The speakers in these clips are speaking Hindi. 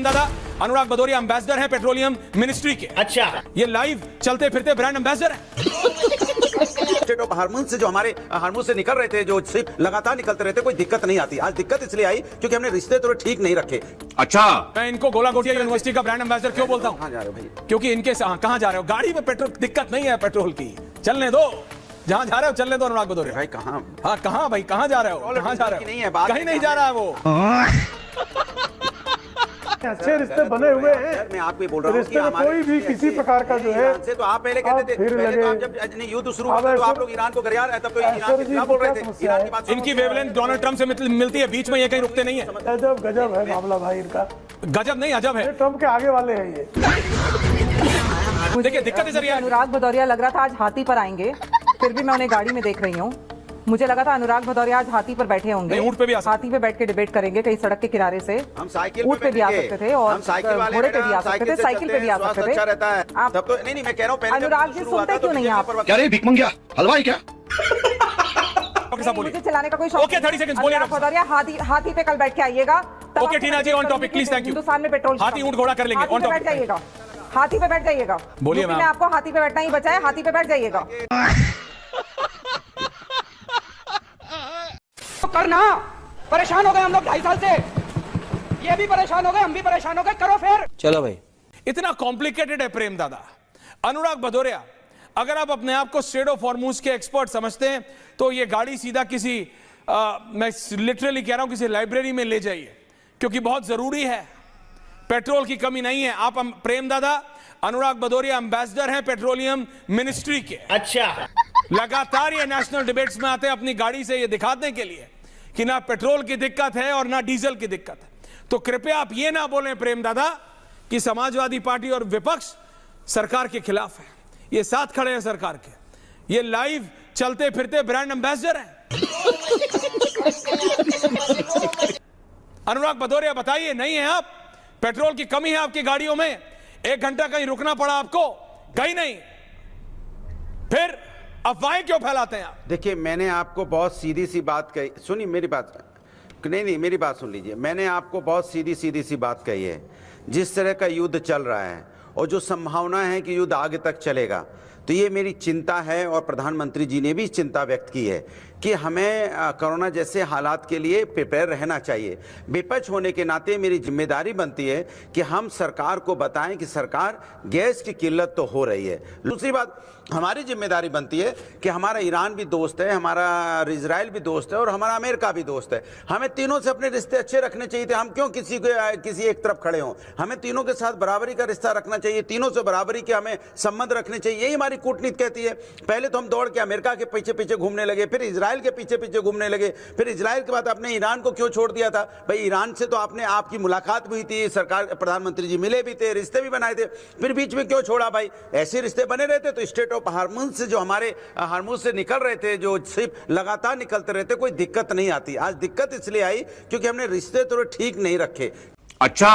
प्रेम दादा, अनुराग भदौरिया एम्बेसडर हैं पेट्रोलियम मिनिस्ट्री के। अच्छा, ये लाइव चलते फिरते ब्रांड एम्बेसडर हैं। स्टेट ऑफ हार्मोन से जो हमारे हार्मोन से निकल रहे थे, जो सिर्फ लगातार निकलते रहते, कोई दिक्कत नहीं आती। आज दिक्कत इसलिए आई क्योंकि हमने रिश्ते थोड़े ठीक नहीं रखे। अच्छा, मैं इनको गोला गोटिया यूनिवर्सिटी का ब्रांड एम्बेसडर क्यों बोलता हूँ? कहाँ जा रहे हो भाई? क्योंकि इनके कहाँ जा रहे हो? गाड़ी में पेट्रोल दिक्कत नहीं है, पेट्रोल की चलने दो, जहाँ जा रहे हो चलने दो। अनुराग भदौरिया भाई कहाँ? हाँ कहाँ भाई, कहाँ जा रहे हो? कहाँ जा रहे नहीं है हो? बात, कहीं नहीं जा रहा है वो। अच्छे रिश्ते बने हुए हैं। मैं आपको बोल रहा हूँ रिश्ते में कोई भी किसी प्रकार का जो है से तो आप पहले कहते थे, पहले तो आप जब युद्ध शुरू हुआ तो आप लोग ईरान को गरिया रहे, तब तो ईरान के खिलाफ बोल रहे थे। ईरान की बात इनकी वेवलेंथ डोनाल्ड ट्रंप से मिलती है, बीच में ये कहीं रुकते नहीं है। गजब है मामला भाई इनका। गजब नहीं अजब है। ट्रम्प के आगे वाले हैं ये। देखिए दिक्कत इस अनुराग भदौरिया लग रहा था आज हाथी पर आएंगे, फिर भी मैं उन्हें गाड़ी में देख रही हूँ। मुझे लगा था अनुराग भदौरिया आज हाथी पर बैठे होंगे, ऊंट पे भी हाथी पे बैठ के डिबेट करेंगे कहीं सड़क के किनारे से। हम साइकिल ऊंट पे भी आ सकते थे और घोड़े पे भी आ सकते थे, साइकिल पे भी आ सकते थे। अच्छा रहता है आप तब तो नहीं, मैं कह रहा हूँ पहले अनुराग जी सुनते क्यों नहीं आप? क्या रे भिख मंगिया, हलवाई क्या? मुझे चलाने का कोई शौक ओके 30 सेकंड्स बोलिए। अनुराग भदौरिया हाथी पे कल बैठ के आइएगा। Okay Tina ji, on topic please, thank you. Hindustan में पेट्रोल हाथी ऊंट घोड़ा कर लेंगे, ऑन बैठ टॉपिक जाइएगा, हाथी पे बैठ जाइएगा। बोलिए मैं आपको हाथी पे बैठना ही बचा है, हाथी पे बैठ जाइएगा। करना परेशान हो गए हम लोग 2.5 साल से, ये भी परेशान हो गए, हम भी परेशान हो गए, करो फिर। चलो भाई, इतना कॉम्प्लिकेटेड है प्रेम दादा। अनुराग भदौरिया, अगर आप अपने आप को स्ट्रेट ऑफ हॉर्मूज के एक्सपर्ट समझते हैं तो ये गाड़ी सीधा किसी मैं लिटरली कह रहा हूं किसी लाइब्रेरी में ले जाइए, क्योंकि बहुत जरूरी है। पेट्रोल की कमी नहीं है। आप प्रेम दादा, अनुराग भदौरिया एम्बेसडर हैं पेट्रोलियम मिनिस्ट्री के। अच्छा, लगातार ये नेशनल डिबेट्स में आते हैं अपनी गाड़ी से ये दिखाने के लिए कि ना पेट्रोल की दिक्कत है और ना डीजल की दिक्कत है। तो कृपया आप ये ना बोलें प्रेम दादा कि समाजवादी पार्टी और विपक्ष सरकार के खिलाफ है। ये साथ खड़े हैं सरकार के। ये लाइव चलते फिरते ब्रांड एम्बेसडर हैं। अनुराग भदौरिया बताइए, नहीं है आप? पेट्रोल की कमी है आपकी गाड़ियों में? 1 घंटा कहीं रुकना पड़ा आपको? कहीं नहीं। फिर अफवाहें क्यों फैलाते हैं आप? देखिए, मैंने आपको बहुत सीधी सी बात कही। सुनिए मेरी बात, नहीं मेरी बात सुन लीजिए। मैंने आपको बहुत सीधी सी बात कही है। जिस तरह का युद्ध चल रहा है और जो संभावना है कि युद्ध आगे तक चलेगा, तो ये मेरी चिंता है और प्रधानमंत्री जी ने भी चिंता व्यक्त की है कि हमें कोरोना जैसे हालात के लिए प्रिपेयर रहना चाहिए। विपक्ष होने के नाते मेरी जिम्मेदारी बनती है कि हम सरकार को बताएं कि सरकार गैस की किल्लत तो हो रही है। दूसरी बात, हमारी जिम्मेदारी बनती है कि हमारा ईरान भी दोस्त है, हमारा इजराइल भी दोस्त है और हमारा अमेरिका भी दोस्त है। हमें तीनों से अपने रिश्ते अच्छे रखने चाहिए थे। हम क्यों किसी एक तरफ खड़े हों? हमें तीनों के साथ बराबरी का रिश्ता रखना चाहिए, तीनों से बराबरी के हमें संबंध रखने चाहिए। यही हमारी कूटनीति कहती है। पहले तो हम दौड़ के अमेरिका के पीछे पीछे घूमने लगे, फिर इजराइल के पीछे पीछे घूमने लगे, फिर इजराइल के बाद आपने ईरान को क्यों छोड़ दिया था? भाई ईरान से तो आपकी मुलाकात भी हुई थी, सरकार प्रधानमंत्री जी मिले भी थे, रिश्ते भी बनाए थे, फिर बीच में क्यों छोड़ा? भाई ऐसे रिश्ते बने रहते तो स्टेट ऑफ हार्मोन से जो हमारे हार्मोन से निकल रहे थे, जो सिर्फ लगातार निकलते रहते, कोई दिक्कत नहीं आती। आज दिक्कत इसलिए आई क्योंकि हमने रिश्ते थोड़े ठीक नहीं रखे। अच्छा,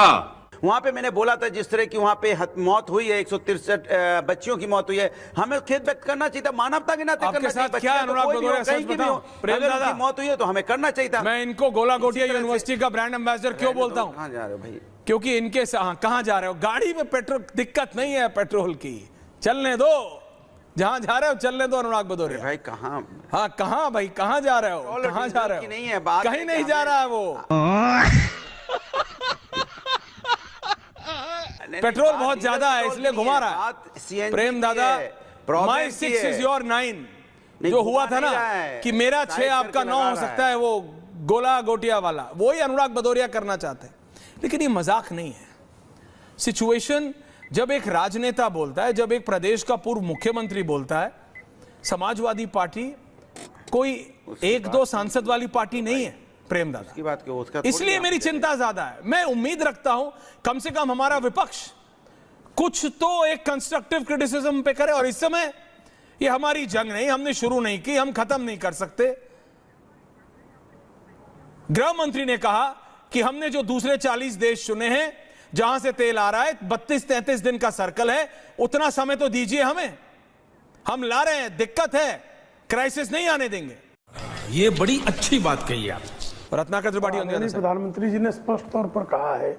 वहां पे मैंने बोला था जिस तरह की वहां पे मौत हुई है, 163 बच्चियों की मौत हुई है, हमें खेद व्यक्त करना चाहिए था, मानवता के नाते करना चाहिए। क्या अनुराग भदौरिया सच बताओ, प्रेम दादा, अगर मौत हुई है तो हमें करना चाहिए था। मैं इनको गोला गोटिया यूनिवर्सिटी का ब्रांड एम्बेसडर क्यों बोलता हूं? कहाँ जा रहे हो भाई? क्योंकि इनके कहाँ जा रहे हो? गाड़ी में पेट्रोल दिक्कत नहीं है, पेट्रोल की चलने दो, जहां जा रहे हो चलने दो। अनुराग भदौरिया भाई कहाँ? हाँ कहाँ भाई, कहाँ जा रहे हो? कहाँ जा रहे हो? नहीं है बात, कहीं नहीं जा रहा है वो। पेट्रोल बहुत ज्यादा है इसलिए घुमा रहा है। प्रेम दादा, माई 6 इज योर 9 जो हुआ था ना कि मेरा 6 आपका 9 हो सकता है, वो गोला गोटिया वाला वही अनुराग भदौरिया करना चाहते हैं। लेकिन ये मजाक नहीं है। सिचुएशन जब एक राजनेता बोलता है, जब एक प्रदेश का पूर्व मुख्यमंत्री बोलता है, समाजवादी पार्टी कोई 1-2 सांसद वाली पार्टी नहीं है प्रेम दादा की बात क्यों? उसका इसलिए मेरी चिंता ज्यादा है। मैं उम्मीद रखता हूं कम से कम हमारा विपक्ष कुछ तो एक कंस्ट्रक्टिव क्रिटिसिज्म पे करे। और इस समय ये हमारी जंग नहीं, हमने शुरू नहीं की, हम खत्म नहीं कर सकते। गृह मंत्री ने कहा कि हमने जो दूसरे 40 देश चुने हैं जहां से तेल आ रहा है, 32-33 दिन का सर्कल है, उतना समय तो दीजिए हमें, हम ला रहे हैं। दिक्कत है, क्राइसिस नहीं आने देंगे। ये बड़ी अच्छी बात कही आप। रत्नाकर त्रिपाठी प्रधानमंत्री जी ने स्पष्ट तौर पर कहा है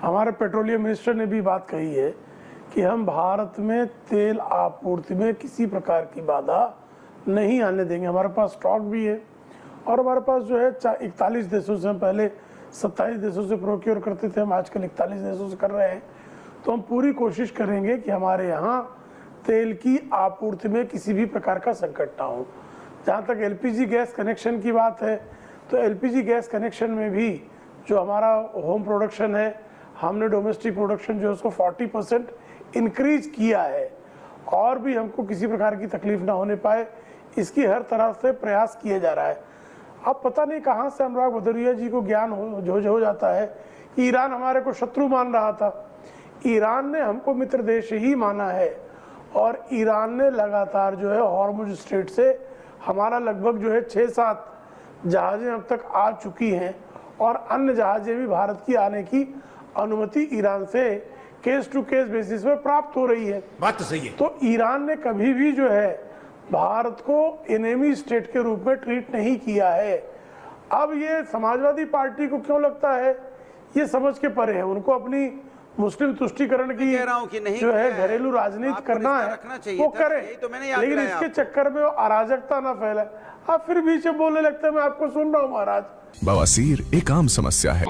हमारे पेट्रोलियम मिनिस्टर ने भी बात कही है कि हम भारत में तेल आपूर्ति में किसी प्रकार की बाधा नहीं आने देंगे। हमारे पास स्टॉक भी है और हमारे पास जो है 41 देशों से, हम पहले 27 देशों से प्रोक्योर करते थे, हम आजकल 41 देशों से कर रहे हैं। तो हम पूरी कोशिश करेंगे कि हमारे यहाँ तेल की आपूर्ति में किसी भी प्रकार का संकट ना हो। जहाँ तक एलपीजी गैस कनेक्शन की बात है, तो एलपीजी गैस कनेक्शन में भी जो हमारा होम प्रोडक्शन है, हमने डोमेस्टिक प्रोडक्शन जो है उसको 40% इंक्रीज किया है और भी हमको किसी प्रकार की तकलीफ ना होने पाए, इसकी हर तरह से प्रयास किया जा रहा है। अब पता नहीं कहाँ से अनुराग भदौरिया जी को ज्ञान हो जाता है कि ईरान हमारे को शत्रु मान रहा था। ईरान ने हमको मित्र देश ही माना है और ईरान ने लगातार जो है हॉर्मुज स्ट्रेट से हमारा लगभग जो है 6-7 जहाजें अब तक आ चुकी हैं और अन्य जहाजें भी भारत की आने की अनुमति ईरान से केस टू केस बेसिस पे प्राप्त हो रही है। बात तो सही है। तो ईरान ने कभी भी जो है भारत को एनिमी स्टेट के रूप में ट्रीट नहीं किया है। अब ये समाजवादी पार्टी को क्यों लगता है, ये समझ के परे है। उनको अपनी मुस्लिम तुष्टीकरण की जो है घरेलू राजनीति करना है वो करे, लेकिन इसके चक्कर में वो अराजकता ना फैलाए। आप फिर बीच में बोलने लगते हैं मैं आपको सुन रहा हूँ महाराज। बवासीर एक आम समस्या है।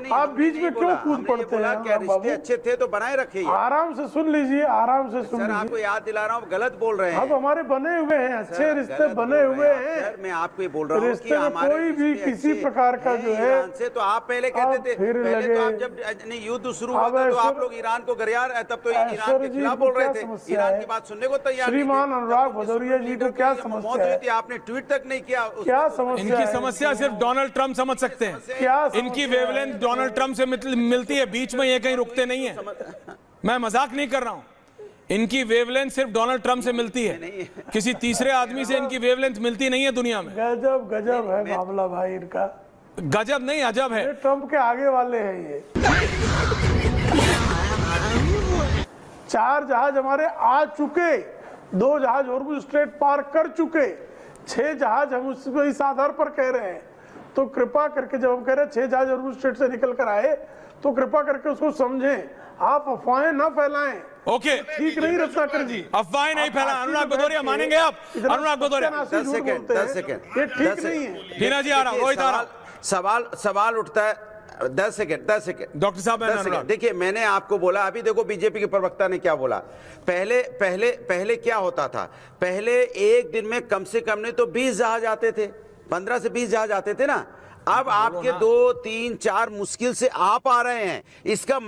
आप बीच में क्यों कूद पड़ते हैं? क्या रिश्ते अच्छे थे तो बनाए रखिए। आराम से सुन लीजिए, आराम से सुन लीजिए। आपको याद दिला रहा हूँ, गलत बोल रहे हैं। अब हमारे बने हुए हैं, अच्छे रिश्ते बने हुए हैं। सर मैं आपको ये बोल रहा हूँ रिश्ते में कोई भी किसी प्रकार का जो है से तो आप पहले कहते थे, पहले तो आप जब युद्ध शुरू हुआ था तो आप लोग ईरान को गरियार, तब तो ईरान के खिलाफ बोल रहे थे, ईरान की बात सुनने को तैयार। श्रीमान अनुराग भदौरिया जी को क्या समस्या है? आपने ट्वीट तक नहीं किया। क्या समस्या? इनकी समस्या सिर्फ डोनाल्ड ट्रम्प समझ सकते हैं। क्या इनकी वेवलेंथ डोनाल्ड ट्रम्प से मिलती है, बीच में ये कहीं रुकते नहीं है। मैं मजाक नहीं कर रहा हूं, इनकी वेवलेंथ सिर्फ डोनाल्ड ट्रम्प से मिलती है, किसी तीसरे आदमी से इनकी वेवलेंथ मिलती नहीं है दुनिया में। गजब गजब है मामला भाई इनका। गजब नहीं अजब है। ट्रम्प के आगे वाले हैं ये। 4 जहाज हमारे आ चुके, 2 जहाज हॉर्मुज स्ट्रेट पार कर चुके, 6 जहाज हम उसको इस आधार पर कह रहे हैं। तो कृपा करके जब हम कह रहे हैं 6 जहाज हॉर्मुज स्ट्रेट से निकल कर आए, तो कृपा करके उसको समझें, आप अफवाहें ना फैलाएं। ओके, ठीक नहीं रत्नाकर जी, अफवाहें नहीं फैला। अनुराग भदौरिया मानेंगे आप? अनुराग भदौरिया 10 सेकंड ये ठीक नहीं है। हीना जी आ रहा हूं, सवाल उठता है। 10 सेकंड डॉक्टर साहब। देखिए मैंने आपको बोला, अभी देखो बीजेपी के प्रवक्ता ने क्या बोला। पहले क्या होता था, पहले एक दिन में कम से कम नहीं तो 20 जहाज आते थे, 15 से 20 जहाज आते थे ना। अब आपके 2, 3, 4 मुश्किल से आप आ रहे हैं। इसका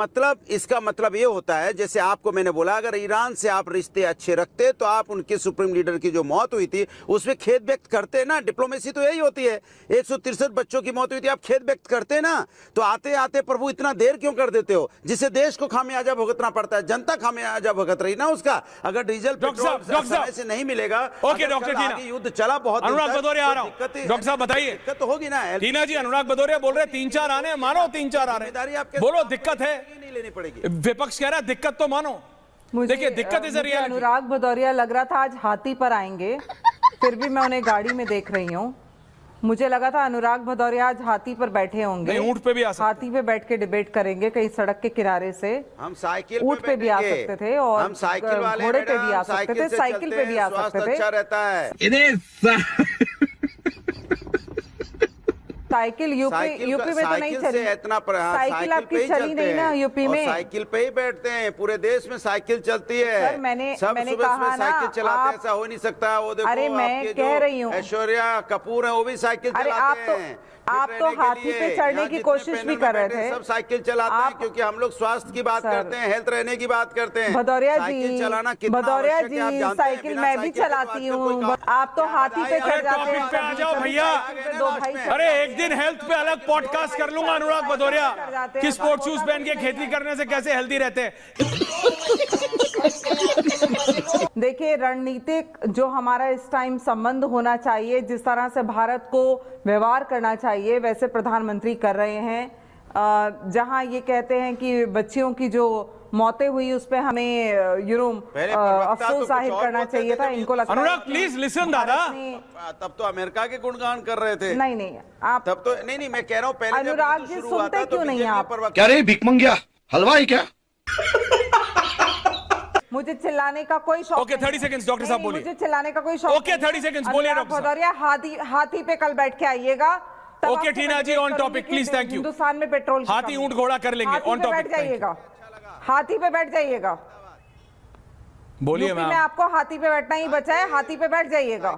मतलब ये होता है, जैसे आपको मैंने बोला, अगर ईरान से आप रिश्ते अच्छे रखते तो आप उनके सुप्रीम लीडर की जो मौत हुई थी उसमें खेद व्यक्त करते ना। डिप्लोमेसी तो यही होती है। 163 बच्चों की मौत हुई थी, आप खेद व्यक्त करते ना। तो आते आते प्रभु इतना देर क्यों कर देते हो, जिससे देश को खामियाजा भुगतना पड़ता है, जनता खामियाजा भुगत रही ना उसका। अगर डीजल पेट्रोल समय से नहीं मिलेगा, ओके डॉक्टर जी, युद्ध चला बहुत। अनुराग भदौरिया आ रहा हूं, डॉक्टर साहब बताइए। दिक्कत तो होगी ना जी। अनुराग भदौरिया बोल रहे 3-4 आने, मानो 3-4 आ रहे हैं, बोलो दिक्कत है, नहीं लेनी पड़ेगी। विपक्ष कह रहा है दिक्कत तो मानो। देखिए दिक्कत इस रियलिटी। अनुराग भदौरिया लग रहा था आज हाथी पर आएंगे, फिर भी मैं उन्हें गाड़ी में देख रही हूँ। मुझे लगा था अनुराग भदौरिया आज हाथी पर बैठे होंगे, ऊंट पे भी आ सकते, हाथी पे बैठ के डिबेट करेंगे कहीं सड़क के किनारे से। हम साइकिल ऊंट पे भी आ सकते थे और हम साइकिल वाले घोड़े पे भी आ सकते थे, साइकिल पे भी आ सकते थे। अच्छा रहता है। साइकिल यूपी में तो नहीं चली, साइकिल आपकी चली नहीं ना यूपी में। साइकिल पे ही बैठते हैं, पूरे देश में साइकिल चलती है। सर मैंने कहा ना, साइकिल चलाते ऐसा हो नहीं सकता। वो देखो, अरे मैं कह रही हूँ, ऐश्वर्या कपूर है, वो भी साइकिल चलाते हैं। आप तो हाथी पे चढ़ने की कोशिश भी कर रहे थे। सब साइकिल चलाते हैं क्योंकि हम लोग स्वास्थ्य की बात करते हैं, हेल्थ रहने की बात करते हैं। भदौरिया जी चलाना कितना भदौरिया आवश्यक है आप जी, जानते हैं। साइकिल मैं भी चलाती हूँ, आप तो हाथी पे चढ़ जाते हैं। पे आ जाओ भैया। अरे एक दिन हेल्थ पे अलग पॉडकास्ट कर लूंगा अनुराग भदौरिया कि स्पोर्ट्स शूज पहन के खेती करने से कैसे हेल्दी रहते हैं। देखिए रणनीतिक जो हमारा इस टाइम संबंध होना चाहिए, जिस तरह से भारत को व्यवहार करना चाहिए, वैसे प्रधानमंत्री कर रहे हैं। जहां ये कहते हैं कि बच्चियों की जो मौतें हुई उस पे हमें अफसोस जाहिर करना चाहिए था। इनको लगता अनुराग प्लीज लिसन दादा। तब तो अमेरिका के गुणगान कर रहे थे। नहीं आप तब तो नहीं मैं कह रहा हूँ पहले अनुराग जी सुनते क्यों नहीं आप? क्या रे भिख मंगिया हलवाई क्या? मुझे चिल्लाने का कोई शौक ओके 30 सेकंड्स डॉक्टर साहब बोलिए। मुझे चिल्लाने का कोई शौक ओके 30 सेकंड्स बोलिए डॉक्टर साहब। भदौरिया हाथी पे कल बैठ के आइएगा। Okay Tina ji on topic please thank you. Hindustan में पेट्रोल हाथी ऊंट घोड़ा कर लेंगे ऑन टॉपिक। बैठ जाइएगा, हाथी पे बैठ जाइएगा। बोलिए मैम। आपको हाथी पे बैठना ही बचा है, हाथी पे बैठ जाइएगा।